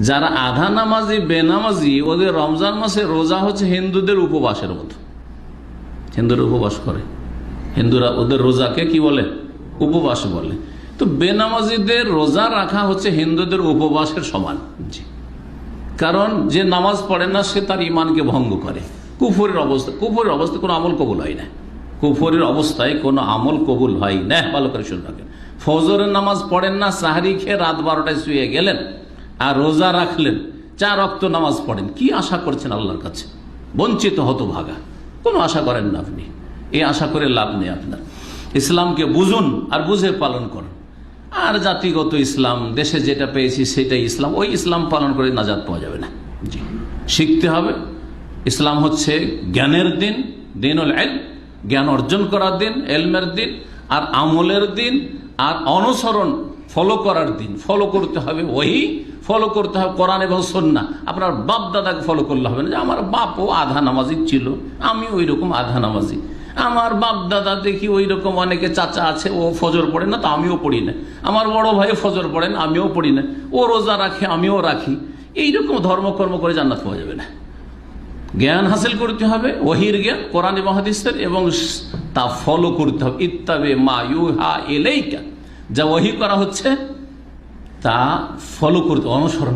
যারা আধা নামাজি বেনামাজি, ওদের রমজান মাসে রোজা হচ্ছে হিন্দুদের উপবাসের মতো। হিন্দুরা উপবাস করে, হিন্দুরা ওদের রোজাকে কি বলে? উপবাস বলে। তো বেনামাজিদের রোজা রাখা হচ্ছে হিন্দুদের উপবাসের সমান। জি, কারণ যে নামাজ পড়ে না সে তার ইমানকে ভঙ্গ করে। কুফরের অবস্থা, কুফরের অবস্থা কোনো আমল কবুল হয় না। কুফরের অবস্থায় কোনো আমল কবুল হয় না। ভালো করে শুনে রাখেন, ফজরের নামাজ পড়েন না, সাহারি খেয়ে রাত 12টায় শুয়ে গেলেন আর রোজা রাখলেন, 4 ওয়াক্ত নামাজ পড়েন, কি আশা করছেন আল্লাহর কাছে? বঞ্চিত হতভাগা। কোনো আশা করেন না আপনি, এই আশা করে লাভ নেই আপনার। ইসলামকে বুঝুন আর বুঝে পালন করুন। আর জাতিগত ইসলাম, দেশে যেটা পেয়েছি সেটাই ইসলাম, ওই ইসলাম পালন করে নাজাত পাওয়া যাবে না। জি, শিখতে হবে। ইসলাম হচ্ছে জ্ঞানের দিন, দিনুল ইলম, জ্ঞান অর্জন করার দিন, এলমের দিন, আর আমলের দিন, আর অনুসরণ ফলো করার দিন। ফলো করতে হবে ওই, ফলো করতে হবে কোরআন এবং সুন্নাহ। আপনার বাপ দাদাকে ফলো করলে হবে না যে আমার বাপও আধা নামাজি ছিল, আমি ওই রকম আধা নামাজি। আমার বাপ দাদা দেখি ওই রকম অনেকে চাচা আছে, ও ফজর পড়ে না তো আমিও পড়ি না। আমার বড় ভাই ফজর পড়ে না, আমিও পড়ি না। ও রোজা রাখে, আমিও রাখি। এইরকম ধর্মকর্ম করে জান্নাত পাওয়া যাবে না। জ্ঞান হাসিল করতে হবে, ওহির জ্ঞান, কোরআন এবং হাদিসের, এবং তা ফলো করতে হবে। ইত্তাবে মা ইউহা ইলাইকা, যা ওহী করা হচ্ছে তা ফলো করতে, অনুসরণ